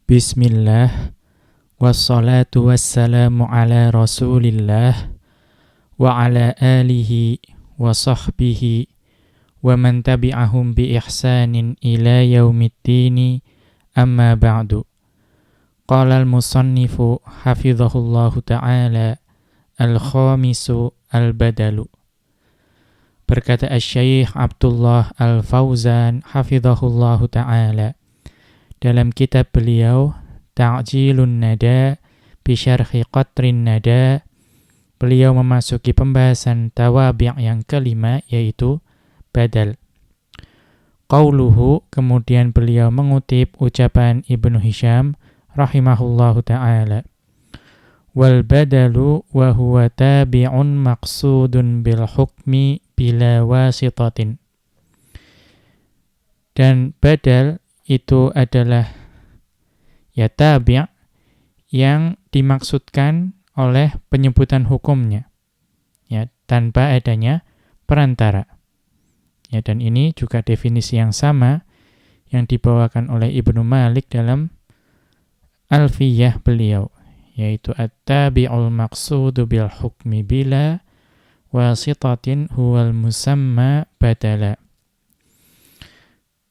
Bismillah, wassalatu wassalamu ala rasulillah, wa ala alihi wa sahbihi, wa man tabi'ahum bi ihsanin ila yaumiddini, amma ba'du. Qala al-musannifu hafidhahullahu ta'ala, al-khamisu al-badalu. Berkata Asy-Syaikh Abdullah Al-Fauzan hafidhahullahu ta'ala dalam kitab beliau Ta'jilun Nada bi Syarhi Qatrin Nada, beliau memasuki pembahasan tawabi' yang kelima, yaitu badal. Qauluhu, kemudian beliau mengutip ucapan Ibnu Hisham rahimahullahu ta'ala, wal badalu wa huwa tabi'un maqsudun bil hukmi bila wasitatin. Dan badal itu adalah tabi' yang dimaksudkan oleh penyebutan hukumnya, tanpa adanya perantara. Dan ini juga definisi yang sama yang dibawakan oleh Ibnu Malik dalam Alfiyah beliau, yaitu at-tabi'ul maqsudu bil hukmi bila wasitatin huwal musamma badala.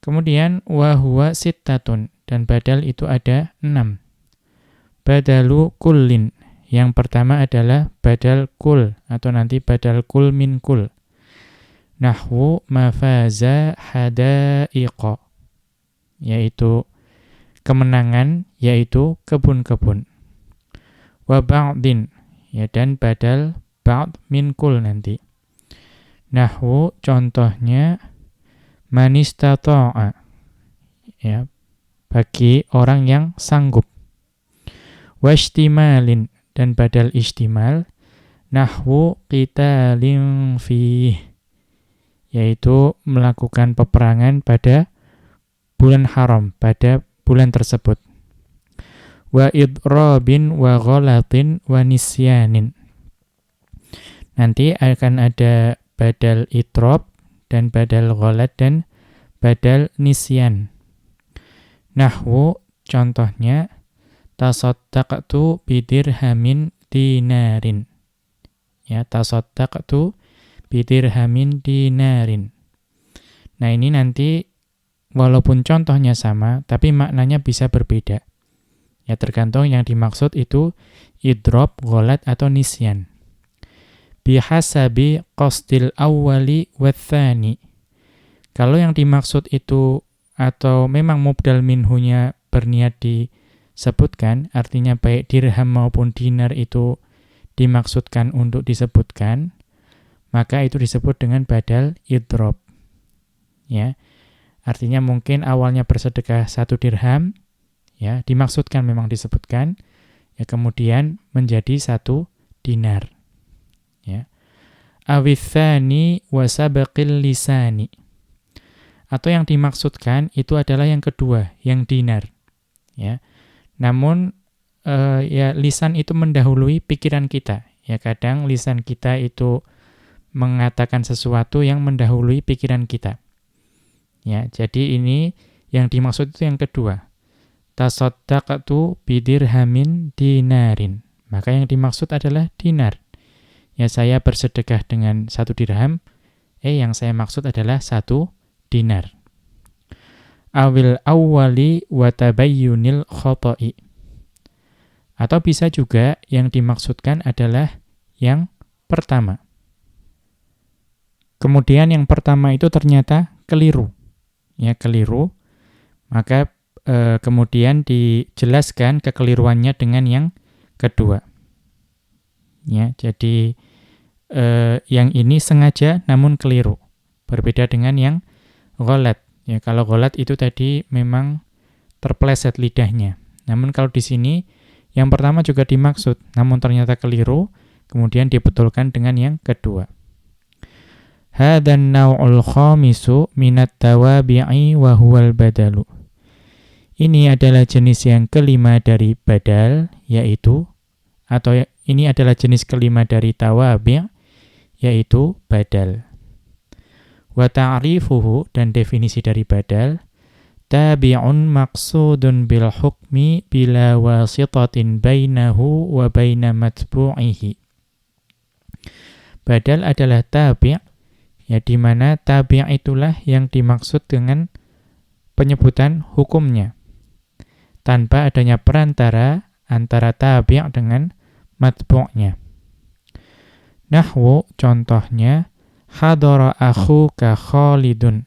Kemudian wa huwa sittatun, dan badal itu ada 6. Badalu kullin, yang pertama adalah badal kul atau nanti badal kul min kul. Nahwu mafaza hadaiqa, yaitu kemenangan, yaitu kebun-kebun. Wa ba'din, dan badal ba'd min kul nanti. Nahwu contohnya manistata'a, bagi orang yang sanggup. Washtimalin, dan badal istimal. Nahwu qitalin fih, yaitu melakukan peperangan pada bulan haram, pada bulan tersebut. Wa idrabin wa ghalatin wa nisyanin. Nanti akan ada badal idrab dan badal ghalat dan badal nisyan. Nahwu contohnya tasaddaqtu bidirhamin dinarin. Tasaddaqtu bidirhamin dinarin. Nah, ini nanti walaupun contohnya sama, tapi maknanya bisa berbeda. Tergantung yang dimaksud itu idrob, ghalat atau nisyan. Bihasabi qasdil awwali wathani. Kalau yang dimaksud itu atau memang mubdal minhunya berniat disebutkan, artinya baik dirham maupun dinar itu dimaksudkan untuk disebutkan, maka itu disebut dengan badal idrob. Artinya mungkin awalnya bersedekah 1 dirham, dimaksudkan memang disebutkan, kemudian menjadi 1 dinar. Awithani wa sabaqil lisani. Atau yang dimaksudkan itu adalah yang kedua, yang dinar. Namun lisan itu mendahului pikiran kita. Kadang lisan kita itu mengatakan sesuatu yang mendahului pikiran kita. Jadi ini yang dimaksud itu yang kedua. Tasaddaqtu bidirhamin dinarin. Maka yang dimaksud adalah dinar. Saya bersedekah dengan 1 dirham, yang saya maksud adalah 1 dinar. Awil awwali wa tabayyunil khoto'i. Atau bisa juga yang dimaksudkan adalah yang pertama. Kemudian yang pertama itu ternyata keliru. Keliru. Maka kemudian dijelaskan kekeliruannya dengan yang kedua. Jadi yang ini sengaja namun keliru. Berbeda dengan yang ghalat. Kalau ghalat itu tadi memang terpeleset lidahnya. Namun kalau di sini yang pertama juga dimaksud, namun ternyata keliru, kemudian dibetulkan dengan yang kedua. Hadan naw'ul khamisu minat tawabi'i wa huwal badalu. Ini adalah jenis yang kelima dari badal, yaitu, atau ini adalah jenis kelima dari tawabi', yaitu badal. Wa ta'rifuhu, dan definisi dari badal, tabi'un maqsudun bil hukmi bila wasitatin bainahu wa baina matbu'ihi. Badal adalah tabi', ya di mana tabi' itulah yang dimaksud dengan penyebutan hukumnya, tanpa adanya perantara antara tabi' dengan matbu'nya. Nahwu, contohnya, hadara akhuka Khalidun.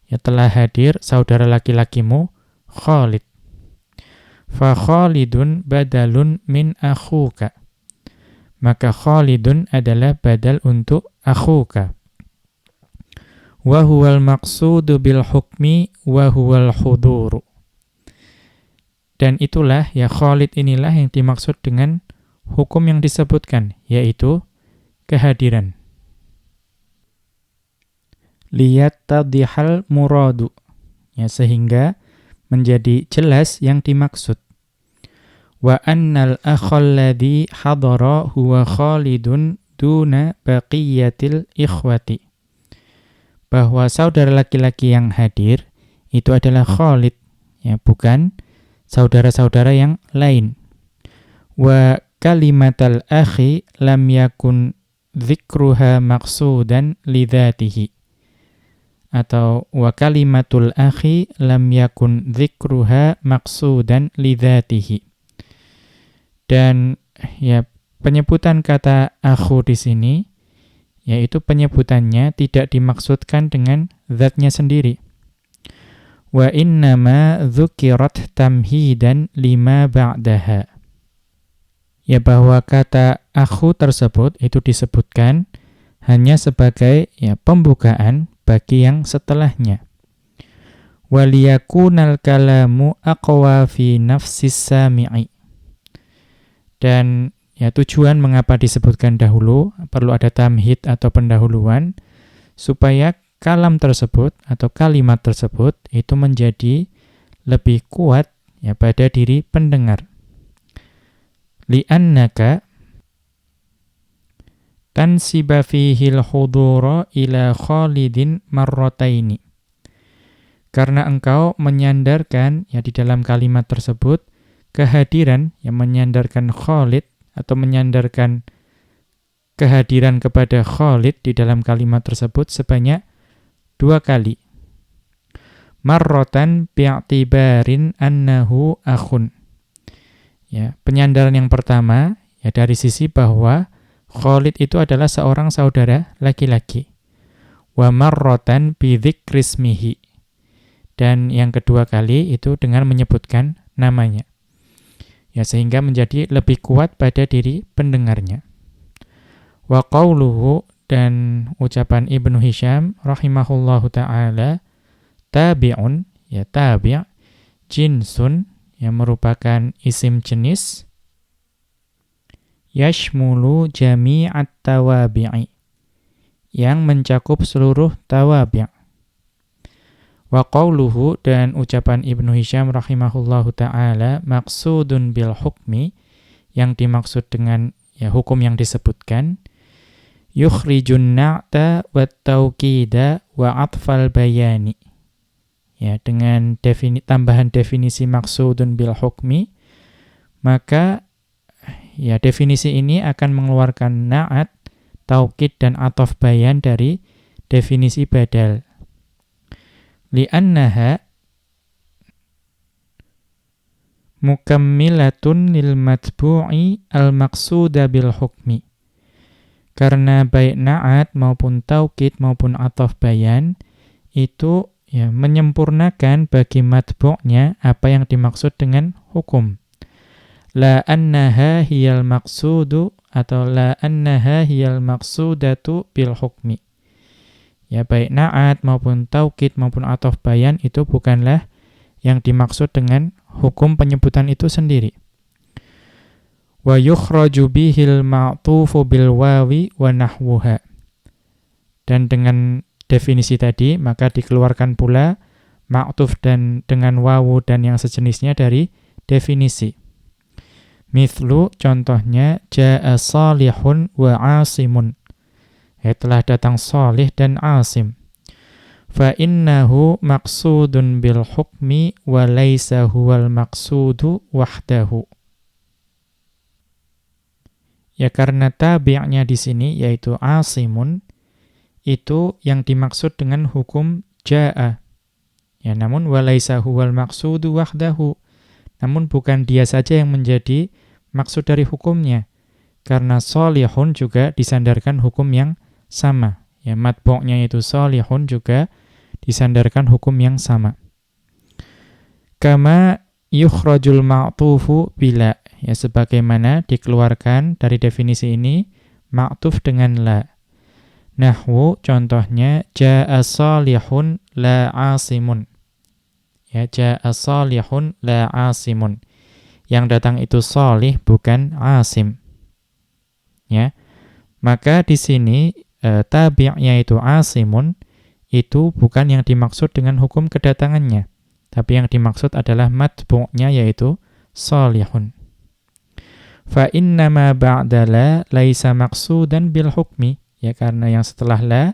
Ya, telah hadir saudara laki-lakimu Khalid. Fa Khalidun badalun min akhuka. Maka Khalidun adalah badal untuk akhuka. Wa huwal maqsudu bil hukmi wa huwal huduru. Dan itulah, ya Khalid inilah yang dimaksud dengan hukum yang disebutkan, yaitu kehadiran. Liyattadihal muradu, ya, sehingga menjadi jelas yang dimaksud. Wa annal akhal ladzi hadara huwa Khalidun duna baqiyatil ikhwati. Bahwa saudara laki-laki yang hadir itu adalah Khalid, ya, bukan saudara-saudara yang lain. Wa kalimatal akhi lam yakun dzikruha maqsudan lidzatihi. Atau wa kalimatul akhi lam yakun dzikruha maqsudan lidzatihi. Dan ya, penyebutan kata akhu di sini, yaitu penyebutannya tidak dimaksudkan dengan zatnya sendiri. Wa innama dzukirat tamhidan lima ba'daha. Ya, bahwa kata akhu tersebut itu disebutkan hanya sebagai, ya, pembukaan bagi yang setelahnya. Waliyakunal kalamu aqwa fi nafsis sami'i. Dan ya, tujuan mengapa disebutkan dahulu, perlu ada tamhid atau pendahuluan, supaya kalam tersebut atau kalimat tersebut itu menjadi lebih kuat, ya, pada diri pendengar. Li'annaka tansiba fihil hudura ila Khalidin marrataini. Karena engkau menyandarkan, ya, di dalam kalimat tersebut kehadiran, yang menyandarkan Khalid atau menyandarkan kehadiran kepada Khalid di dalam kalimat tersebut sebanyak 2 kali. Marratan bi'tibarin annahu akhun. Ya, penyandaran yang pertama, ya, dari sisi bahwa Khalid itu adalah seorang saudara laki-laki. Wa marratan bi dzikrismihi. Dan yang kedua kali itu dengan menyebutkan namanya. Ya, sehingga menjadi lebih kuat pada diri pendengarnya. Wa qauluhu, dan ucapan Ibnu Hisham rahimahullahu ta'ala, tabi'un, ya, tabi', jinsun, yang merupakan isim jenis, yashmulu jami'at tawabi'i, yang mencakup seluruh tawabi'. Wa qauluhu, dan ucapan Ibnu Hisham rahimahullahu ta'ala, maqsudun bil hukmi, yang dimaksud dengan, ya, hukum yang disebutkan, yukhrijun na'ta wat tauqida wa atfal bayani. Ya, dengan tambahan definisi maksudun bil hukmi, maka, ya, definisi ini akan mengeluarkan na'at, taukid, dan ataf bayan dari definisi badal. Li'annaha mukammilatun lil matbu'i al-maqsuda bil hukmi. Karena baik na'at maupun taukid maupun ataf bayan itu, ya, menyempurnakan bagi matbu'nya apa yang dimaksud dengan hukum. La annaha hiyal maqsudu atau la annaha hiyal maqsudatu bil hukmi. Ya, baik na'at maupun taukid maupun ataf bayan itu bukanlah yang dimaksud dengan hukum penyebutan itu sendiri. Wa yukhraju bihil ma'tufu bil wawi wa nahwuha. Dan dengan definisi tadi, maka dikeluarkan pula ma'tuf dan dengan wawu dan yang sejenisnya dari definisi. Mithlu, contohnya, ja'a salihun wa asimun. Ya, telah datang Salih dan Asim. fa innahu maqsudun bil hukmi wa laisa huwal maqsudu wahdahu. Ya karena tabi'nya di sini yaitu asimun itu yang dimaksud dengan hukum jaa. Ya namun wa laisa huwal maqsudu wahdahu. Namun bukan dia saja yang menjadi maksud dari hukumnya. Karena sholihun juga disandarkan hukum yang sama. Ya matbu'nya itu sholihun juga disandarkan hukum yang sama. Kama yukhrajul ma'tufu bila. Ya sebagaimana dikeluarkan dari definisi ini ma'tuf dengan la. Nahwu contohnya jaa sholihun la asimun. Ya jaa sholihun la asimun. Yang datang itu sholih bukan asim. Ya. Maka di sini tabi'nya itu asimun itu bukan yang dimaksud dengan hukum kedatangannya. Tapi yang dimaksud adalah matbu'nya yaitu sholihun. Fa innama ba'da la laisa maqsudan bil hukmi. Ya karena yang setelah la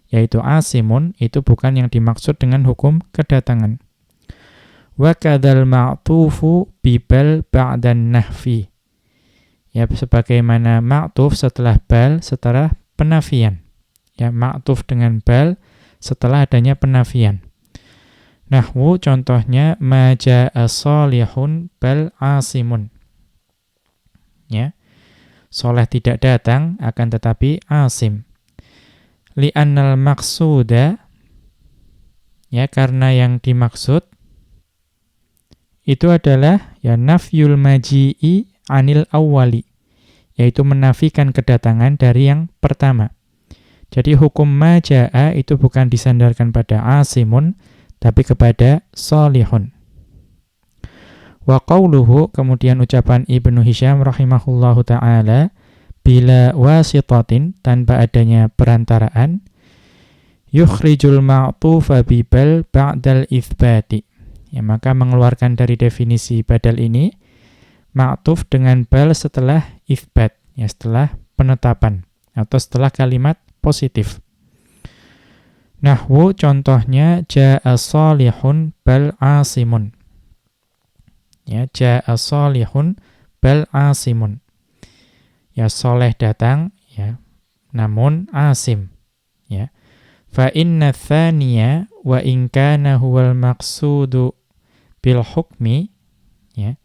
yaitu asimun itu bukan yang dimaksud dengan hukum kedatangan. Wa kadzal ma'tufu bi bal ba'dan nahfi. Ya sebagaimana ma'tuf setelah bal setelah penafian. Ya ma'tuf dengan bal setelah adanya penafian. Nahwu contohnya ma jaa sholihun bal asimun. Ya. Soleh tidak datang akan tetapi asim. Li'annal maqsuda ya karena yang dimaksud itu adalah ya nafyul maji'i anil awwali, yaitu menafikan kedatangan dari yang pertama. Jadi hukum majaa itu bukan disandarkan pada asimun tapi kepada sholihun. Wa qawluhu, kemudian ucapan Ibnu Hisham rahimahullahu ta'ala, bila wasitatin, tanpa adanya perantaraan, yukhrijul ma'tufa bibal ba'dal itsbati. Ya, maka mengeluarkan dari definisi badal ini, ma'tuf dengan bal setelah itsbat, ya setelah penetapan, atau setelah kalimat positif. Nahwu contohnya, ja'a sholihun bal asimun. Ya, ja'a sholihun bal asimun. Ya, soleh datang, ya, namun asim. Ya. Fa inna tsaniya wa in kana huwal maqsudu bil hukmi, ya.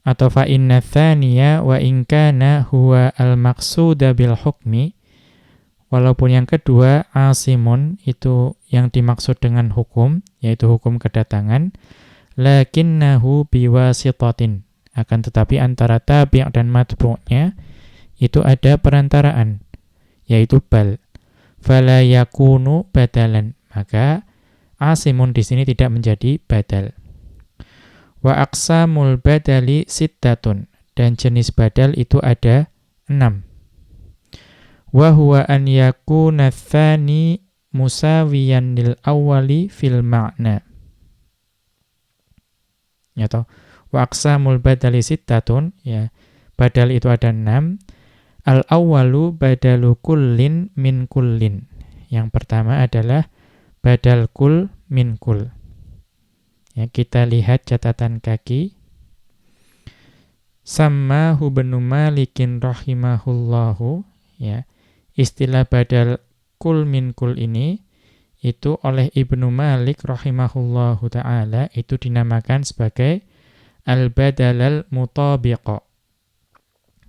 Atau fa inna tsaniya wa in kana huwa al maqsuda bil hukmi. Walaupun yang kedua, asimun, itu yang dimaksud dengan hukum, yaitu hukum kedatangan, lakinnahu biwasitatin. Akan tetapi antara tabi' dan matbu'nya, itu ada perantaraan, yaitu bal. Fala yakunu badalan. Maka, asimun di sini tidak menjadi badal. Wa aqsamul badali sittatun. Dan jenis badal itu ada 6. Wa huwa an yakuna tsani musawiyan lil awwali fil ma'na. Ya toh. Wa aqsamul badali sittatun, ya. Badal itu ada 6. Al awwalu badalu kullin min kullin. Yang pertama adalah badal kul min kul. Ya, kita lihat catatan kaki. Sammahu Ibnu Malikin rahimahullahu, ya. Istilah badal kul min kul ini itu oleh Ibnu Malik rahimahullahu ta'ala itu dinamakan sebagai al-badalal mutabiqa,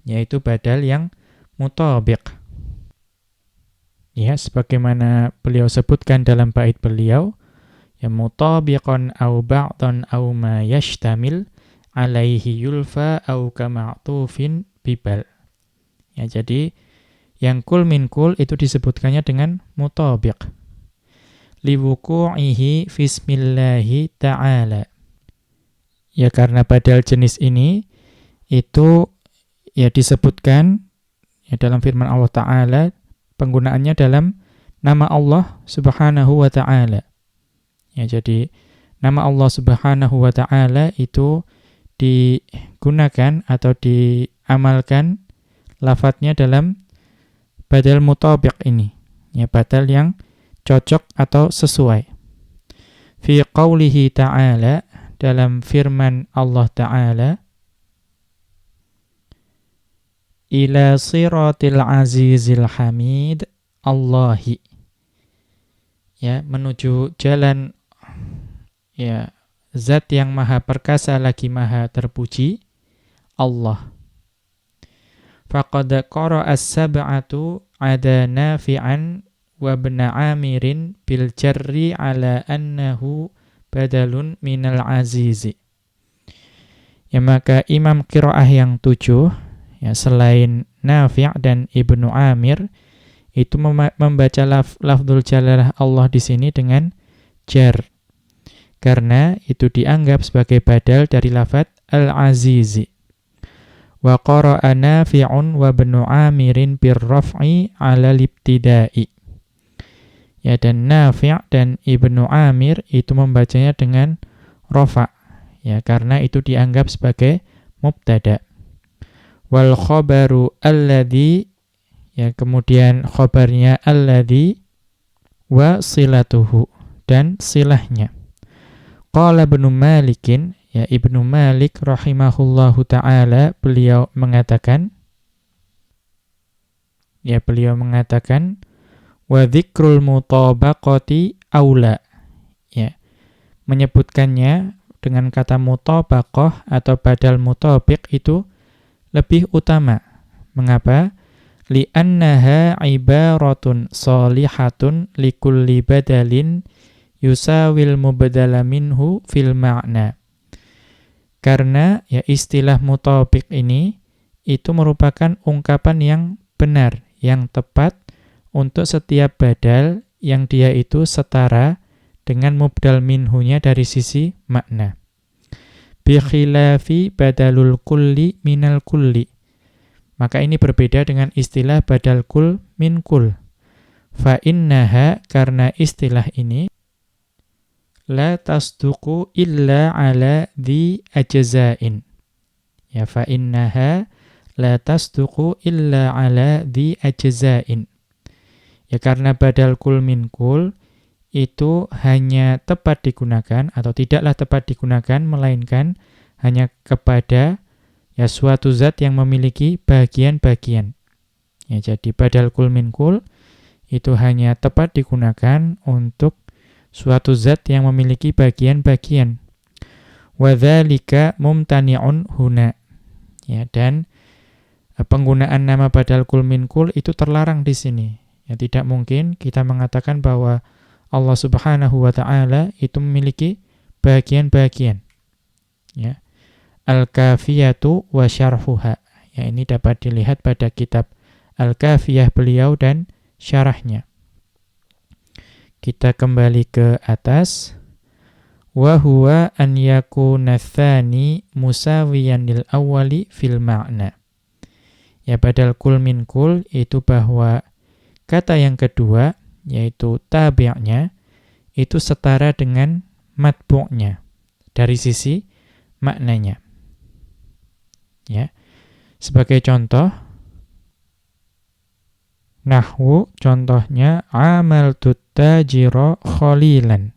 yaitu badal yang mutabiq. Ya, sebagaimana beliau sebutkan dalam bait beliau, ya mutabiqan au ba'dan au ma yashtamil alaihi yulfa au kama'tufin bibal. Ya, jadi yang kul min kul itu disebutkannya dengan mutabiq. Liwuku'ihi fismillahi ta'ala. Ya karena badal jenis ini itu ya disebutkan ya dalam firman Allah Ta'ala, penggunaannya dalam nama Allah Subhanahu wa Ta'ala. Ya jadi nama Allah Subhanahu wa Ta'ala itu digunakan atau diamalkan lafadznya dalam badal mutabiq ini. Ya, badal yang cocok atau sesuai. Fi qawlihi ta'ala, dalam firman Allah Ta'ala, ila siratil azizil hamid Allahi. Ya, menuju jalan ya zat yang maha perkasa lagi maha terpuji, Allah. Faqad qara'a as-sab'atu ada Nafi'an wa ibn Amirin bil jarri ala annahu badalun minal azizi. Ya, maka imam qiraah yang 7 ya selain Nafi' dan Ibnu Amir itu membaca lafdzul jalalah Allah di sini dengan jar, karena itu dianggap sebagai badal dari lafadz al-azizi. Wa qara'a Nafi'un wa ibnu Amirin birraf'i 'ala al-ibtida'i. Ya, dan Nafi' dan Ibnu Amir itu membacanya dengan rafa', ya, karena itu dianggap sebagai mubtada'. Wal khabaru alladhi, ya, kemudian khabarnya alladhi wa silatuhu, dan silahnya. Qala Ibnu Malikin, ya, Ibnu Malik rahimahullahu ta'ala, beliau mengatakan wa dzikrul mutabaqati aula, ya, menyebutkannya dengan kata mutabaqah atau badal mutabiq itu lebih utama. Mengapa? Li'annaha ibaratun shalihatun likulli badalin yusawil mubadala minhu fil ma'na. Karena ya istilah mutabiq ini itu merupakan ungkapan yang benar, yang tepat untuk setiap badal yang dia itu setara dengan mubdal minhunya dari sisi makna. Bi khilafi badalul kulli minal kulli. Maka ini berbeda dengan istilah badal kul min kul. Fa innaha, karena istilah ini la tasduqu illa ala dhi ajza'in. Ya, fa innaha la tasduqu illa ala dhi ajza'in. Ya, karena badal kul min kul itu hanya tepat digunakan atau tidaklah tepat digunakan melainkan hanya kepada ya suatu zat yang memiliki bagian-bagian. Ya, jadi badal kul min kul itu hanya tepat digunakan untuk suatu zat yang memiliki bagian-bagian. Wa dzalika mumtani'un huna. Ya, dan penggunaan nama badal kul min kul itu terlarang di sini. Ya, tidak mungkin kita mengatakan bahwa Allah Subhanahu wa ta'ala itu memiliki bagian-bagian. Ya. Al-Kafiyatu wa syarhuha. Ya, ini dapat dilihat pada kitab Al-Kafiyah beliau dan syarahnya. Kita kembali ke atas. Wa huwa an yakuna tsani musawiyan lil awwali fil ma'na. Ya, badal kul min kul itu bahwa kata yang kedua yaitu tabi'nya itu setara dengan matbu'nya dari sisi maknanya. Ya. Sebagai contoh, nahwu contohnya amaltu tajira khalilan.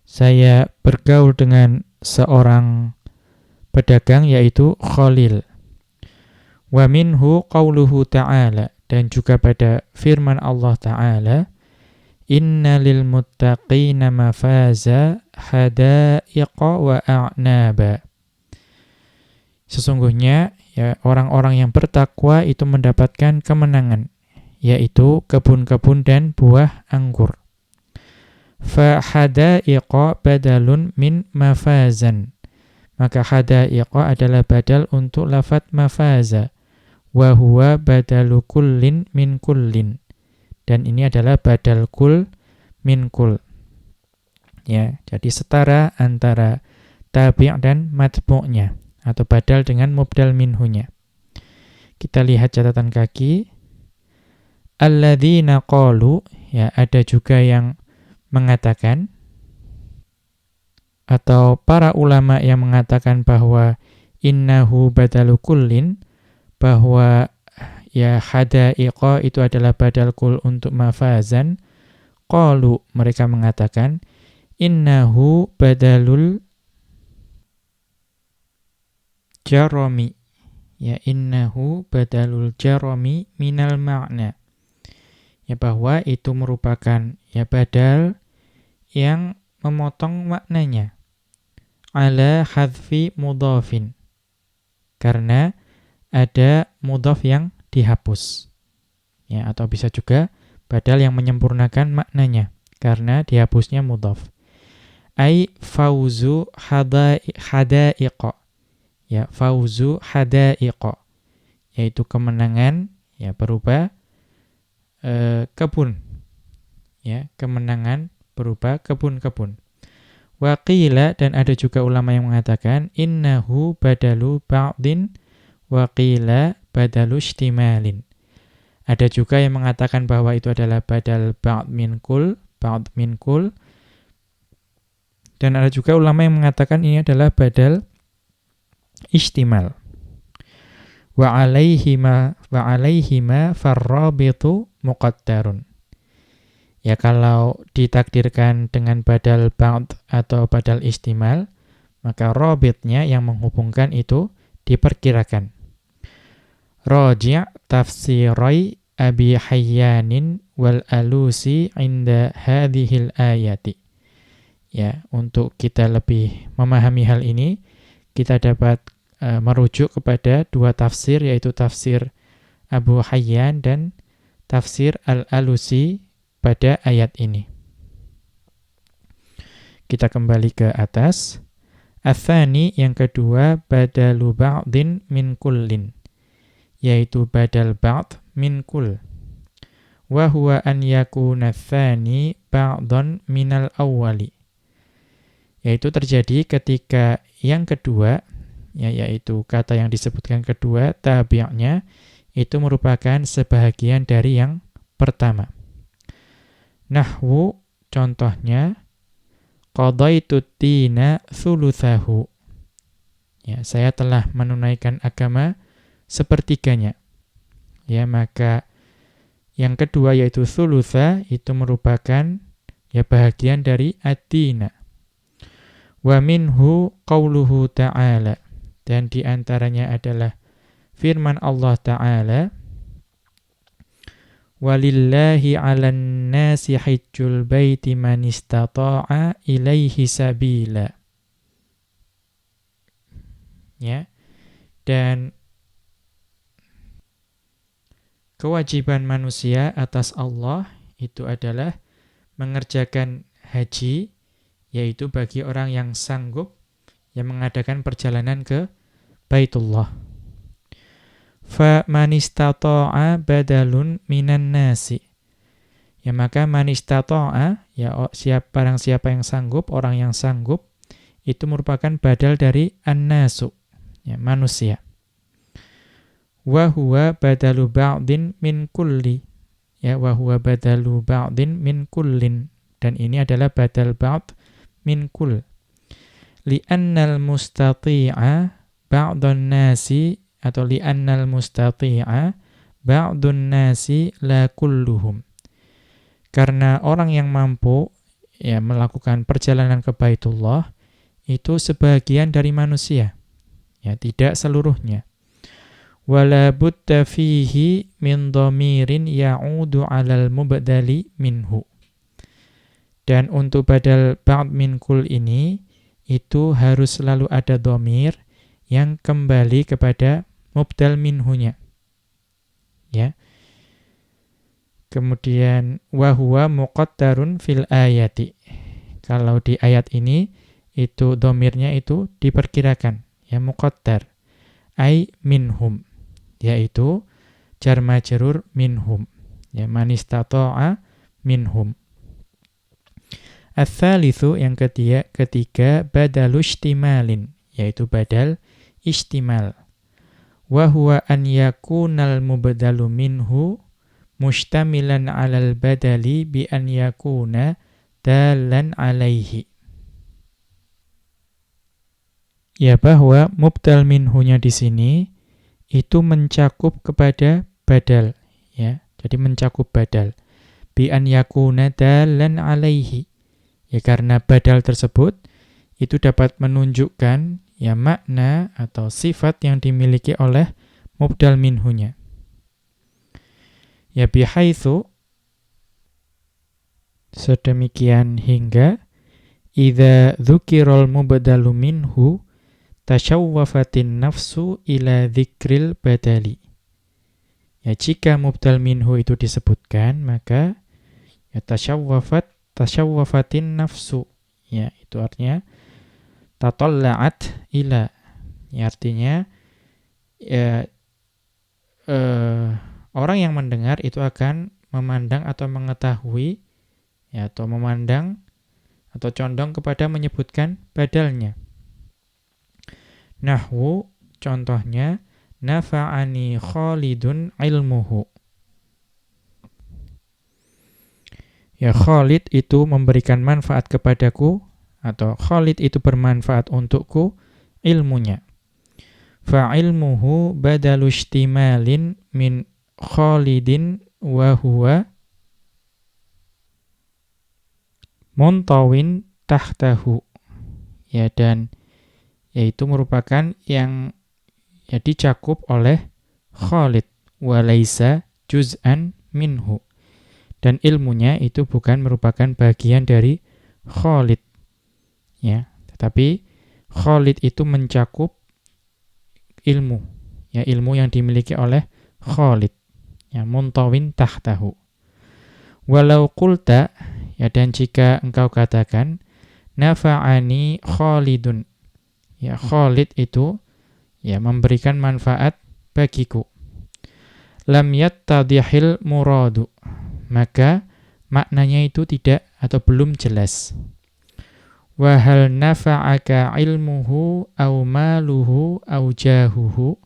Saya bergaul dengan seorang pedagang yaitu Khalil. Wa minhu qauluhu ta'ala, dan juga pada firman Allah Ta'ala, inna lil muttaqina mafaza hadaiqa wa a'naba. Sesungguhnya ya orang-orang yang bertakwa itu mendapatkan kemenangan, yaitu kebun-kebun dan buah anggur. Fa hadaiqa badalun min mafazan. Maka hadaiqa adalah badal untuk lafadz mafaza. Wa huwa badalu kullin min kullin. Dan ini adalah badal kul min kul. Ya, jadi setara antara tabi' dan matbu'nya atau badal dengan mubdal minhunya. Kita lihat catatan kaki. Alladzina qalu, ya, ada juga yang mengatakan atau para ulama yang mengatakan bahwa innahu badalu kullin, bahwa ya hadaiqa itu adalah badal kul untuk mafazan. Qalu, mereka mengatakan, innahu badalul jarami. Ya, innahu badalul jarami minal ma'na. Ya, bahwa itu merupakan ya badal yang memotong maknanya. Ala hadfi mudhafin. Karena ada mudhaf yang dihapus. Ya, atau bisa juga badal yang menyempurnakan maknanya karena dihapusnya mudhaf. Ai fauzu hadaiqa. Ya, fauzu hadaiqa. Yaitu kemenangan ya berupa kebun. Ya, kemenangan berupa kebun-kebun. Wa qila, dan ada juga ulama yang mengatakan innahu badalu ba'din wa qila badalu ihtimalin. Ada juga yang mengatakan bahwa itu adalah badal ba'd min kul. Dan ada juga ulama yang mengatakan ini adalah badal ihtimal. Wa alaihima farrabitu muqaddarun. Ya, kalau ditakdirkan dengan badal ba'd atau badal ihtimal, maka rabitnya yang menghubungkan itu diperkirakan. Raji' tafsirai Abi Hayyanin wal Alusi inda hadhil ayati. Ya, untuk kita lebih memahami hal ini, kita dapat merujuk kepada dua tafsir, yaitu tafsir Abu Hayyan dan tafsir Al-Alusi pada ayat ini. Kita kembali ke atas. Atsani, yang kedua, badalu ba'din min kullin, yaitu badal ba'd min kull. Wa huwa an yakuna tsani ba'dhan minal awwali. Yaitu terjadi ketika yang kedua, ya, yaitu kata yang disebutkan kedua, tabi'nya, itu merupakan sebahagian dari yang pertama. Nahwu, contohnya, qadaitu tina thuluthahu. Ya, saya telah menunaikan agama sepertiganya. Ya, maka yang kedua yaitu thulutha itu merupakan ya bahagian dari ad-dina. Wa minhu qauluhu ta'ala, dan di antaranya adalah firman Allah Ta'ala, walillahi 'alan nasi hajjul baiti man istata'a ilaihi sabila. Ya. Dan kewajiban manusia atas Allah itu adalah mengerjakan haji, yaitu bagi orang yang sanggup yang mengadakan perjalanan ke Baitullah. Fa man istata'a badalun minan nasi. Ya, maka man istata'a, ya barang siapa yang sanggup, orang yang sanggup, itu merupakan badal dari an-nasu, ya, manusia. Wa huwa badalu ba'din min kulli. Ya, wa huwa badalu ba'din min kullin. Dan ini adalah badal ba'd min kull. Li'annal mustati'a ba'dun nasi, atau li'annal mustati'a ba'dun nasi la kulluhum. Karena orang yang mampu ya melakukan perjalanan ke Baitullah itu sebagian dari manusia. Ya, tidak seluruhnya. Wala budda fihi min dhamirin ya'udu 'alal mubdali minhu. Dan untuk badal ba'd min kul ini itu harus selalu ada dhamir yang kembali kepada mubdal minhunya. Ya. Kemudian wa huwa muqaddarun fil ayati. Kalau di ayat ini itu dhamirnya itu diperkirakan, ya, muqaddar. Ai minhum, yaitu jar majrur minhum. Ya, man istata'a minhum. Ats-tsalitsu, yang ketiga badalu ihtimalin, yaitu badal ihtimal. Wa huwa an yakunal mubdalu minhu mustamilan 'alal badali bi an yakuna dalan 'alaihi. Ya, bahwa mubdal minhunya di sini itu mencakup kepada badal, ya. Jadi mencakup badal. Bi an yakuna dalan alaihi. Ya karena badal tersebut itu dapat menunjukkan ya makna atau sifat yang dimiliki oleh mubdal minhunya. Ya bihaitsu sedemikian hingga idza dzukiral mubdalu minhu tasyawwafatin nafsu ila dzikril badali. Ya jika mubdal minhu itu disebutkan, maka ya tasyawwafatin nafsu. Ya itu artinya tatalla'at ila. Ya artinya ya orang yang mendengar itu akan memandang atau mengetahui ya atau memandang atau condong kepada menyebutkan badalnya. Nahwu contohnya nafa'ani Khalidun ilmuhu. Ya Khalid itu memberikan manfaat kepadaku atau Khalid itu bermanfaat untukku ilmunya. Fa'ilmuhu badalu ishtimalin min Khalidin wa huwa muntawin tahtahu. Ya dan yaitu merupakan yang ya dicakup oleh Khalid wa laisa juz'an minhu. Dan ilmunya itu bukan merupakan bagian dari Khalid. Ya, tetapi Khalid itu mencakup ilmu. Ya, ilmu yang dimiliki oleh Khalid. Ya, muntawin tahtahu. Walau qulta, ya dan jika engkau katakan nafa'ani Khalidun. Ya, Khalid itu ya memberikan manfaat bagiku. Lam yattadihil muradu. Maka maknanya itu tidak atau belum jelas. Wa hal nafa'aka ilmuhu au maluhu au jahuhu.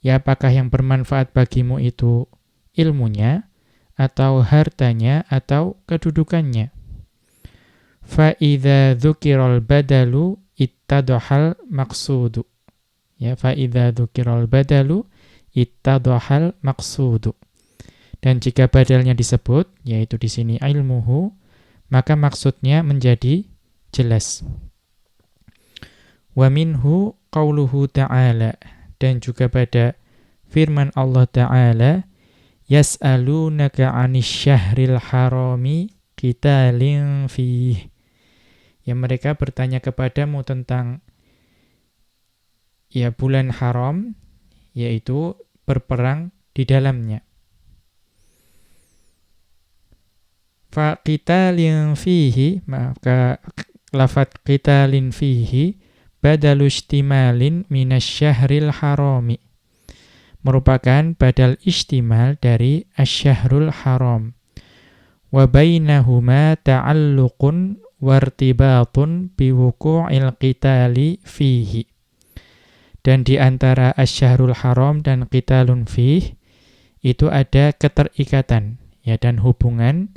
Ya apakah yang bermanfaat bagimu itu ilmunya atau hartanya atau kedudukannya. Fa idza dzukiral badalu ittadhal maqsudu. Ya fa idza dzukiral badalu ittadhal maqsudu. Dan jika badalnya disebut, yaitu di sini ilmuhu, maka maksudnya menjadi jelas. Wa minhu qauluhu ta'ala, dan juga pada firman Allah Ta'ala, yas'alunaka 'anis syahril harami qitalin fih. Ya mereka bertanya kepadamu tentang ya bulan haram, yaitu berperang di dalamnya. Fa qitalin fihi, maka lafadz qitalin fihi badalu istimalin minasyahril harami, merupakan badal istimal dari asyahrul haram. Wa bainahuma ta'alluqun wartibatun biwuqu'il qitali fihi. Dan di antara asyahrul haram dan qitalun fih itu ada keterikatan ya dan hubungan,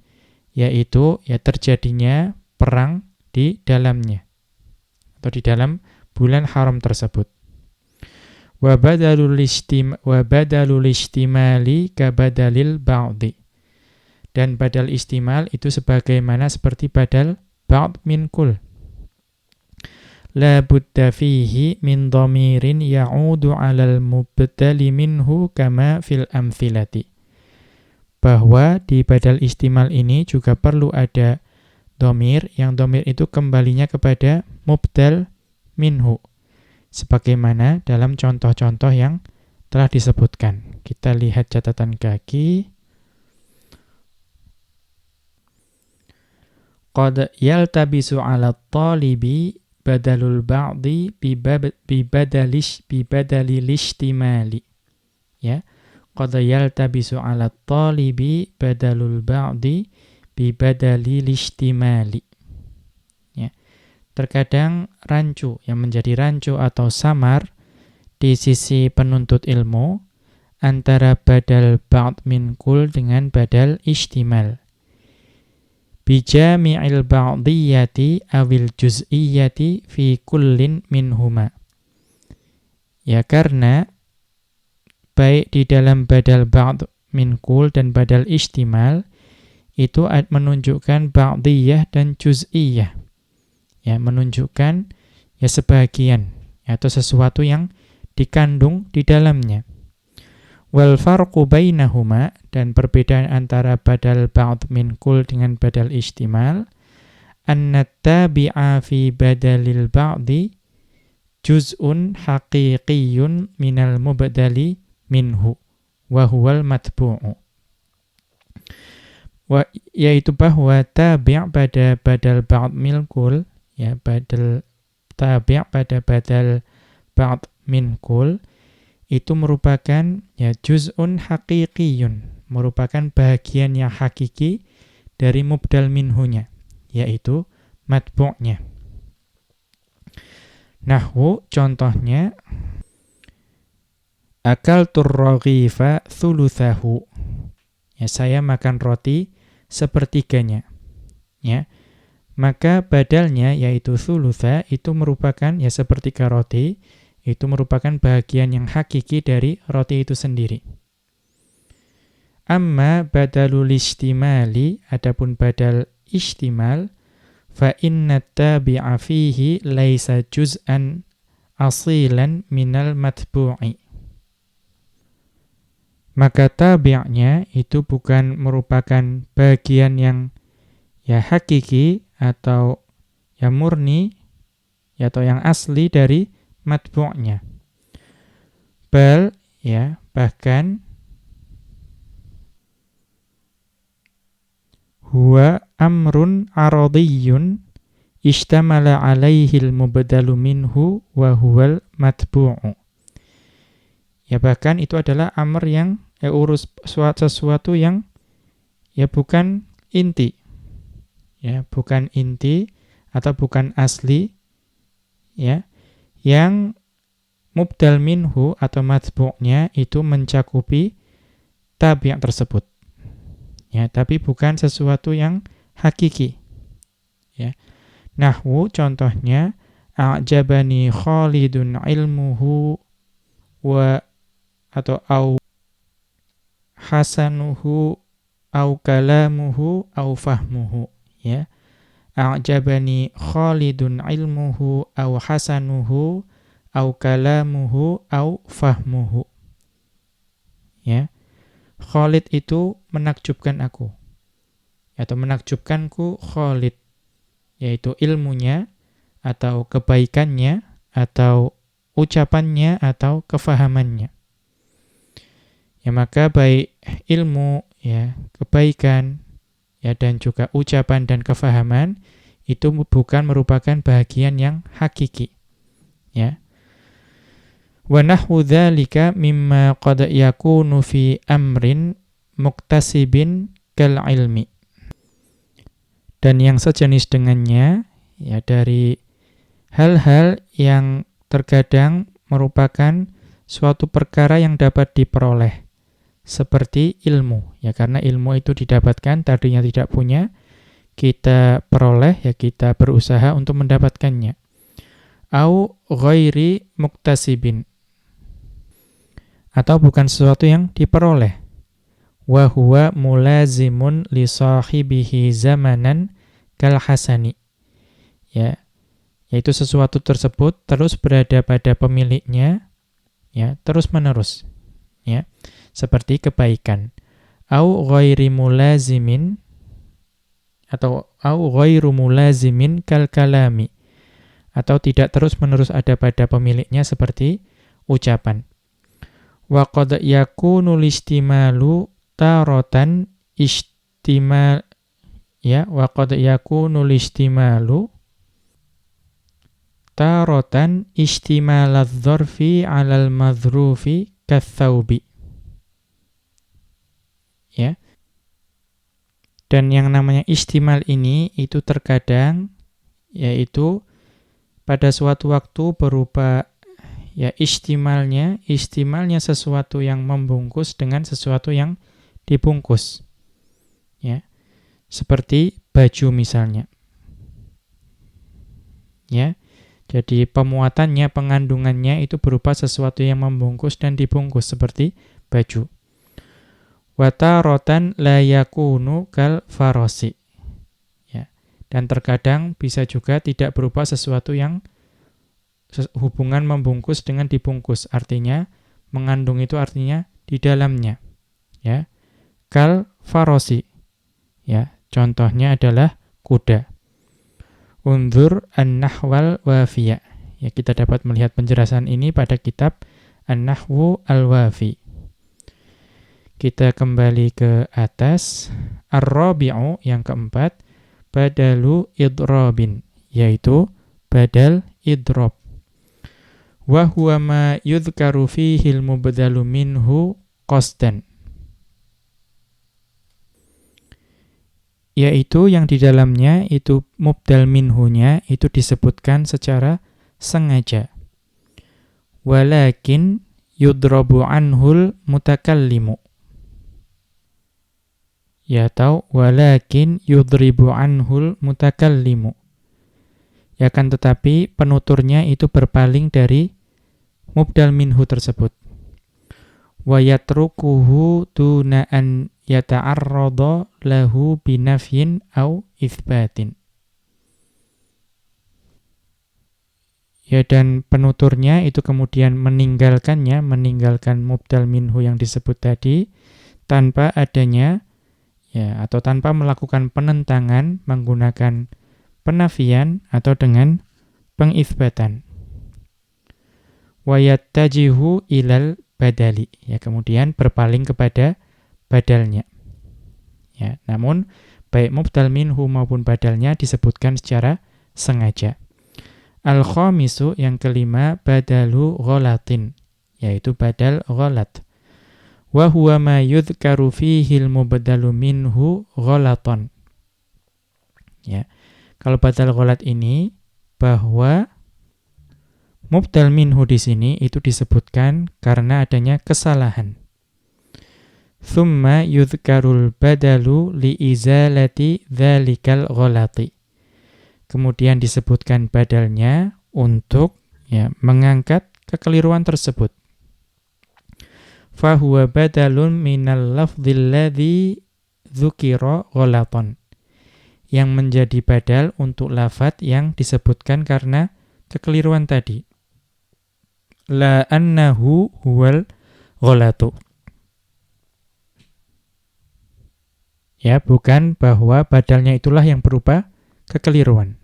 yaitu ya terjadinya perang di dalamnya atau di dalam bulan haram tersebut. Wa badalul istimali ka badalil ba'di. Dan badal istimal itu sebagaimana seperti badal ba'd min kul. La budda fihi min dhamirin ya'udu 'alal mubtali minhu kama fil amthilati. Bahwa di badal istimal ini juga perlu ada dhamir, yang dhamir itu kembalinya kepada mubdal minhu, sebagaimana dalam contoh-contoh yang telah disebutkan. Kita lihat catatan kaki. Qad yaltabisu 'ala at-talibi badalul ba'di bi badalil istimali. Ya. Qad yaltabisu 'ala at-talibi badalul ba'di bi badalil istimali. Ya. Terkadang rancu, yang menjadi rancu atau samar di sisi penuntut ilmu antara badal ba'd min kul dengan badal istimal. Bijami'il ba'diyati awil juz'iyati fi kullin minhuma. Ya karena baik di dalam badal ba'd min kul dan badal ihtimal itu menunjukkan ba'diyah dan juz'iyah. Ya, menunjukkan ya sebagian atau sesuatu yang dikandung di dalamnya. Wal farqu bainahuma, dan perbedaan antara badal ba'd min kul dengan badal ihtimal, anna tabi'a fi badalil ba'di juz'un haqiqiyun minal mubdali minhu wa huwal matbu'u. Yaitu bahwa tabi' pada badal ba'd min kul, ya, badal tabi' pada badal ba'd min kul itu merupakan ya juz'un haqiqiyun, merupakan bagian yang hakiki dari mubdal minhunya, yaitu matbu'nya. Nahwu contohnya akaltur raghifa thuluthahu. Ya, saya makan roti sepertiganya. Ya. Maka badalnya yaitu thulutha itu merupakan ya sepertiga roti, itu merupakan bagian yang hakiki dari roti itu sendiri. Amma badalul istimali, adapun badal istimal, fa inna tabi'a fihi laisa juz'an asilan minal matbu'i. Maka tabi'nya itu bukan merupakan bagian yang ya hakiki atau ya murni ya, atau yang asli dari matbu'nya. Bal ya bahkan huwa amrun aradiyun ishtamala alaihil mubdalu minhu wa huwal matbu'u. Ya bahkan itu adalah amr yang ya urus sesuatu yang ya bukan inti. Ya, bukan inti atau bukan asli, ya, yang mubdal minhu atau matbu'nya itu mencakupi tabi' tersebut. Ya, tapi bukan sesuatu yang hakiki. Ya. Nahwu contohnya a'jabani Khalidun ilmuhu wa atau au hasanuhu au kalamuhu au fahmuhu. Ya, a'jabani Khalidun ilmuhu au hasanuhu au kalamuhu au fahmuhu. Ya, Khalid itu menakjubkan aku, atau menakjubkanku Khalid, yaitu ilmunya atau kebaikannya atau ucapannya atau kefahamannya. Ya, maka baik ilmu, ya, kebaikan, ya, dan juga ucapan dan kefahaman itu bukan merupakan bagian yang hakiki. Ya. Wa nahwu dzalika mimma qad yakunu fi amrin muktasibin kal ilmi. Dan yang sejenis dengannya ya dari hal-hal yang terkadang merupakan suatu perkara yang dapat diperoleh, seperti ilmu, ya, karena ilmu itu didapatkan, tadinya tidak punya, kita peroleh, ya, kita berusaha untuk mendapatkannya. Au ghairi muktasibin, atau bukan sesuatu yang diperoleh. Wa huwa mulazimun li sahibihi zamanan kal hasani. Ya, yaitu sesuatu tersebut terus berada pada pemiliknya, ya, terus menerus. Ya. Seperti kebaikan. Au ghairi mulazimin, atau au ghairu mulazimin kal kalami, atau tidak terus-menerus ada pada pemiliknya seperti ucapan. Wa qad yakunu listimalu taratan istimal, ya, wa qad yakunu listimalu taratan istimaladz dzarfi 'alal madhrufi katsaubi. Ya. Dan yang namanya istimal ini itu terkadang yaitu pada suatu waktu berupa ya istimalnya sesuatu yang membungkus dengan sesuatu yang dibungkus. Ya. Seperti baju misalnya. Ya. Jadi pemuatannya, pengandungannya itu berupa sesuatu yang membungkus dan dibungkus seperti baju. Wa taratan la yakunu kal farasi. Ya. Dan terkadang bisa juga tidak berupa sesuatu yang hubungan membungkus dengan dibungkus. Artinya mengandung itu artinya di dalamnya. Ya. Kal farasi. Ya, contohnya adalah kuda. Unzur an-nahwal wafiya. Ya, kita dapat melihat penjelasan ini pada kitab An-Nahwu al-Wafi. Kita kembali ke atas. Ar-rabi'u yang keempat, badalu idrabin, yaitu badal idrob. Wa huwa ma yudhkaru fihi al-mubdalu minhu qasdan. Yaitu yang di dalamnya itu mubdal minhunya itu disebutkan secara sengaja. Walakin yudrabu anhul mutakallimu. Ya, atau walakin yudribu anhul mutakallimu. Ya, kan tetapi penuturnya itu berpaling dari mubdal minhu tersebut. Wa yatrukuhu duna an yata'arrada lahu binafyin au itsbatin. Ya, dan penuturnya itu kemudian meninggalkan mubdal minhu yang disebut tadi tanpa adanya ya, atau tanpa melakukan penentangan menggunakan penafian atau dengan pengitsbatan. Wa yattajihu ilal badali. Ya, kemudian berpaling kepada badalnya. Ya, namun baik mubdal minhu maupun badalnya disebutkan secara sengaja. Al-khamisu yang kelima, badalu ghalatin, yaitu badal ghalat. Wa huwa ma yudhkaru fihi al-mubdalu minhu ghalatan. Ya. Kalau badal ghalat ini bahwa mubdal minhu di sini itu disebutkan karena adanya kesalahan. Thumma yudhkarul badalu liizalati dhalikal ghalati. Kemudian disebutkan badalnya untuk ya mengangkat kekeliruan tersebut. Fahuwa badalun minal lafdzil ladzi dzukira ghalatan. Yang menjadi badal untuk lafadz yang disebutkan karena kekeliruan tadi. La annahu huwal ghalatu. Ya, bukan bahwa badalnya itulah yang berupa kekeliruan.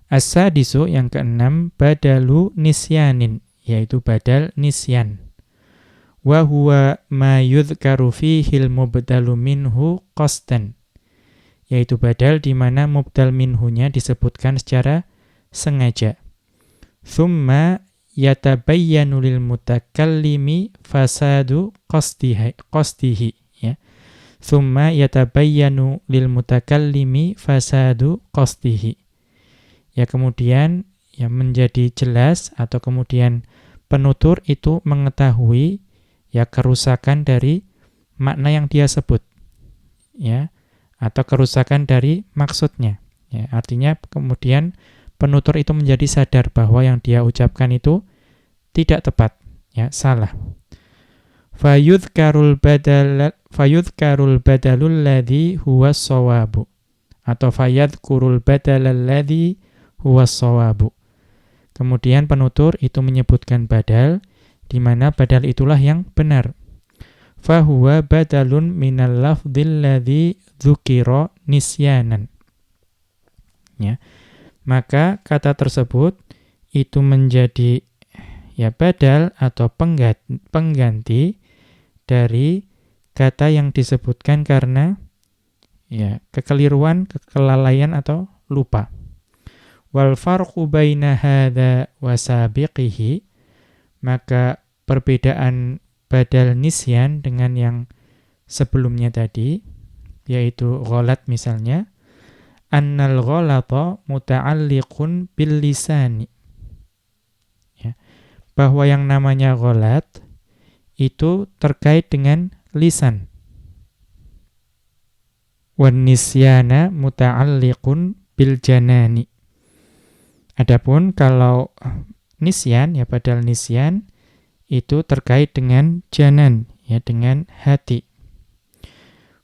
As-sadisu yang keenam, badalu nisyanin, yaitu badal nisyan. Wa huwa ma yudhkaru fihil mubdalu minhu qasdan, yaitu badal di mana mubdal minhunya disebutkan secara sengaja. Thumma yatabayyanu lil mutakallimi fasadu qasdihi, ya. Thumma yatabayyanu lil mutakallimi fasadu qasdihi. Ya, kemudian ya menjadi jelas atau kemudian penutur itu mengetahui ya kerusakan dari makna yang dia sebut. Ya, atau kerusakan dari maksudnya. Ya, artinya kemudian penutur itu menjadi sadar bahwa yang dia ucapkan itu tidak tepat, ya, salah. Fayudhkarul badalul ladzi huwa shawabu, atau fayadhkurul badalal ladzi huwa shawabu. Kemudian penutur itu menyebutkan badal di mana badal itulah yang benar. Fahuwa badalun minal lafdzil ladzi dzukira nisyanan. Ya. Maka kata tersebut itu menjadi ya badal atau pengganti dari kata yang disebutkan karena ya kekeliruan, kelalaian atau lupa. Wal farqu baina hadza wa sabiqihi, maka perbedaan badal nisyan dengan yang sebelumnya tadi yaitu ghalat misalnya, annal ghalata muta'alliqun bil lisani. Ya, bahwa yang namanya ghalat itu terkait dengan lisan. Wan nisyana muta'alliqun bil janani. Adapun kalau nisyan, ya badal nisyan, itu terkait dengan janan, ya dengan hati.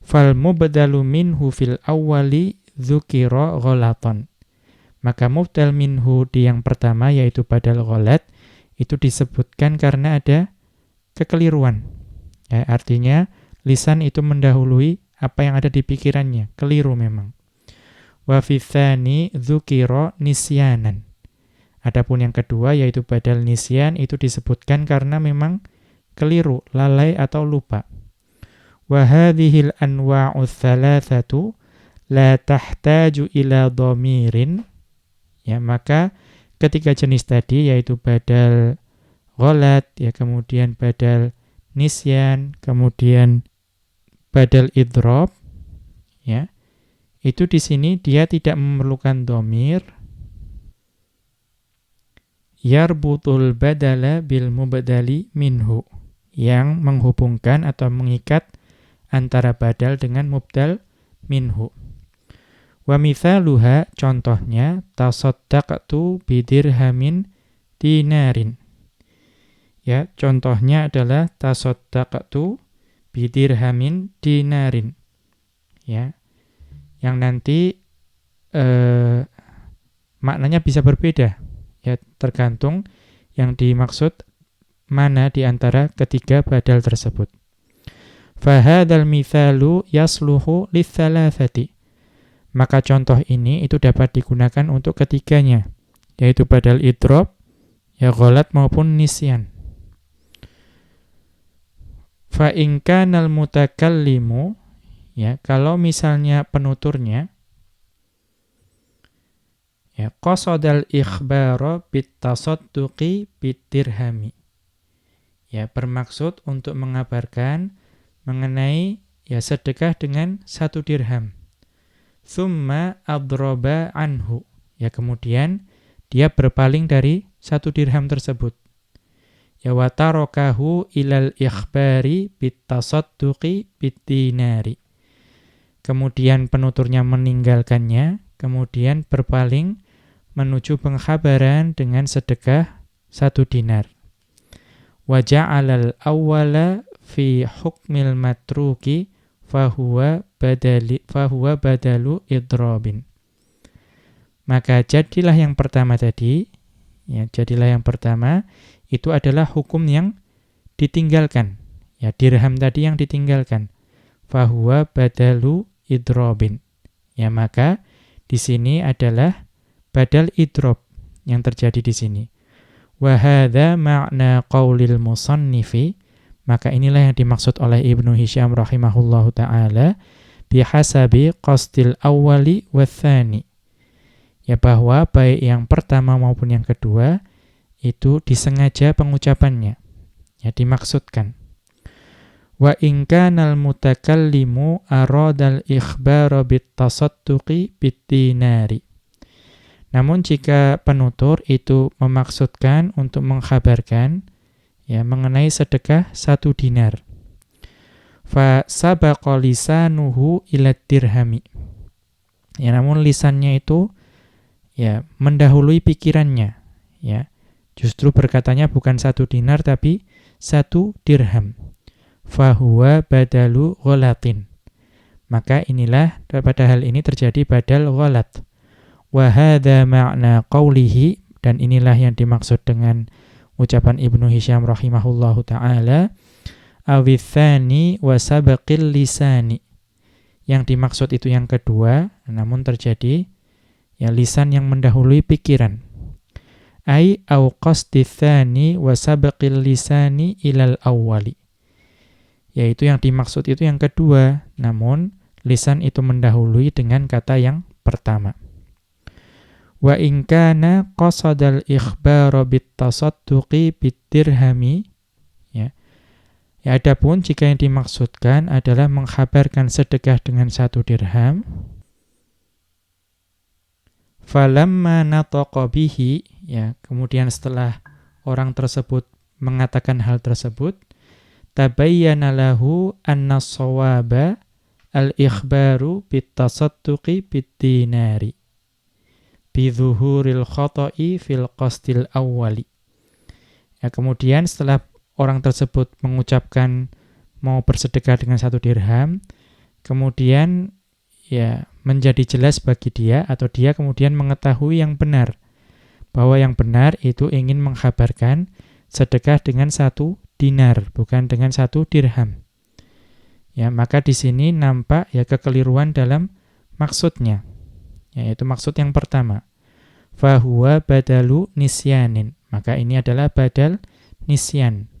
Fal mubdalu minhu fil awwali dzukira ghalatan. Maka mubdal minhu di yang pertama, yaitu badal ghalat, itu disebutkan karena ada kekeliruan. Ya, artinya lisan itu mendahului apa yang ada di pikirannya, keliru memang. Wa fi tsani dzukira nisyanan. Adapun yang kedua, yaitu badal nisyan, itu disebutkan karena memang keliru, lalai atau lupa. Wa hadhil anwa'u tsalatsatu la tahtaju ila dhamirin. Ya, maka ketiga jenis tadi, yaitu badal ghalat, ya kemudian badal nisyan, kemudian badal idrob, ya, itu di sini dia tidak memerlukan dhamir yarbutul badala bil mubdali minhu, yang menghubungkan atau mengikat antara badal dengan mubdal minhu. Wa mithaluha, contohnya, tasaddaqtu bidirhamin dinarin. Ya, contohnya adalah tasaddaqtu bidirhamin dinarin. Ya, yang nanti maknanya bisa berbeda. Ya, tergantung yang dimaksud mana di antara ketiga badal tersebut. Fahadzal mithalu yasluhu litsalatsati. Maka contoh ini itu dapat digunakan untuk ketiganya, yaitu badal idrob, ya ghalat maupun nisyan. Fa in kanal mutakallimu, ya kalau misalnya penuturnya ya qasadal ikhbara bitasadduqi bidirhami, ya bermaksud untuk mengabarkan mengenai ya sedekah dengan 1 dirham. Tsumma adroba anhu, ya kemudian dia berpaling dari 1 dirham tersebut. Ya watarokahu ilal ikhbari bitasadduqi bidinari. Kemudian penuturnya meninggalkannya, kemudian berpaling menuju pengkhabaran dengan sedekah 1 dinar. Wa ja'alal awwala fi hukmil matruki fahuwa badalu idrobin. Maka jadilah yang pertama tadi, ya jadilah yang pertama itu adalah hukum yang ditinggalkan, ya dirham tadi yang ditinggalkan. Fahuwa badalu idrobin. Ya maka di sini adalah badal idrob yang terjadi di sini. Wa hadza ma'na qaulil musannifi. Maka inilah yang dimaksud oleh Ibnu Hisham rahimahullahu ta'ala bihasabi qasdil awwali wathani. Ya bahwa baik yang pertama maupun yang kedua itu disengaja pengucapannya, ya dimaksudkan. Wa in kanal mutakallimu aradal ikhbara bitasadduqi bidinari. Namun jika penutur itu memaksudkan untuk mengkhabarkan ya mengenai sedekah 1 dinar. Fa sabaqa lisanuhu ila dirhami. Ya namun lisannya itu ya mendahului pikirannya, ya. Justru berkatanya bukan 1 dinar tapi 1 dirham. Fa huwa badalu ghalatin. Maka inilah pada hal ini terjadi badal ghalat. Wa hadza ma'na qawlihi, dan inilah yang dimaksud dengan ucapan Ibnu Hisham rahimahullahu ta'ala, awithani wa sabaqil lisani. Yang dimaksud itu yang kedua, namun terjadi ya lisan yang mendahului pikiran. Ai au qasditsani wa sabaqil lisani ilal awwali. Yaitu yang dimaksud itu yang kedua, namun lisan itu mendahului dengan kata yang pertama. Wa in kana qasadal ikhbara bitasadduqi bidirhami, ya. Ya adapun jika yang dimaksudkan adalah mengkhabarkan sedekah dengan 1 dirham, falamma nataqa bihi, ya kemudian setelah orang tersebut mengatakan hal tersebut, tabayyana lahu anna shawaba al-ikhbaru bitasadduqi bidinari bidzuhuril khata'i fil qasdil awwali. Ya, kemudian setelah orang tersebut mengucapkan mau bersedekah dengan 1 dirham, kemudian ya menjadi jelas bagi dia atau dia kemudian mengetahui yang benar, bahwa yang benar itu ingin mengkhabarkan sedekah dengan 1 dinar, bukan dengan 1 dirham. Ya, maka di sini nampak ya kekeliruan dalam maksudnya. Yaitu maksud yang pertama. Fahuwa badalu nisyanin. Maka ini adalah badal nisyan.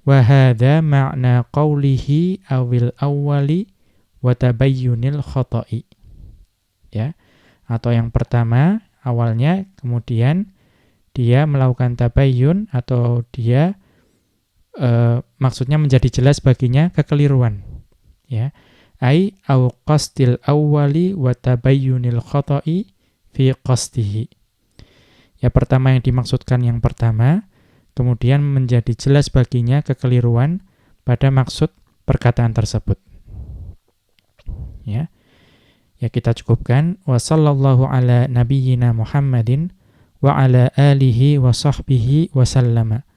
Wa hadza ma'na qawlihi awil awwali wa tabayyunil khata'i. Ya. Atau yang pertama, awalnya kemudian dia melakukan tabayyun atau dia maksudnya menjadi jelas baginya kekeliruan. Ya, ai au qasdil awwali wa tabayyunil khata'i fi qasdihi. Ya, pertama yang dimaksudkan yang pertama, kemudian menjadi jelas baginya kekeliruan pada maksud perkataan tersebut. Ya. Ya, kita cukupkan. Wa sallallahu ala nabiyyina Muhammadin wa ala alihi wa sahbihi wa sallama.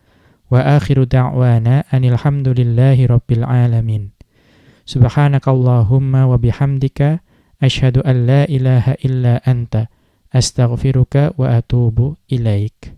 Wa akhiru da'wana anil hamdulillahi rabbil alamin. Subhanakallahumma wa bihamdika asyhadu an la ilaha illa anta astaghfiruka wa atubu ilaik.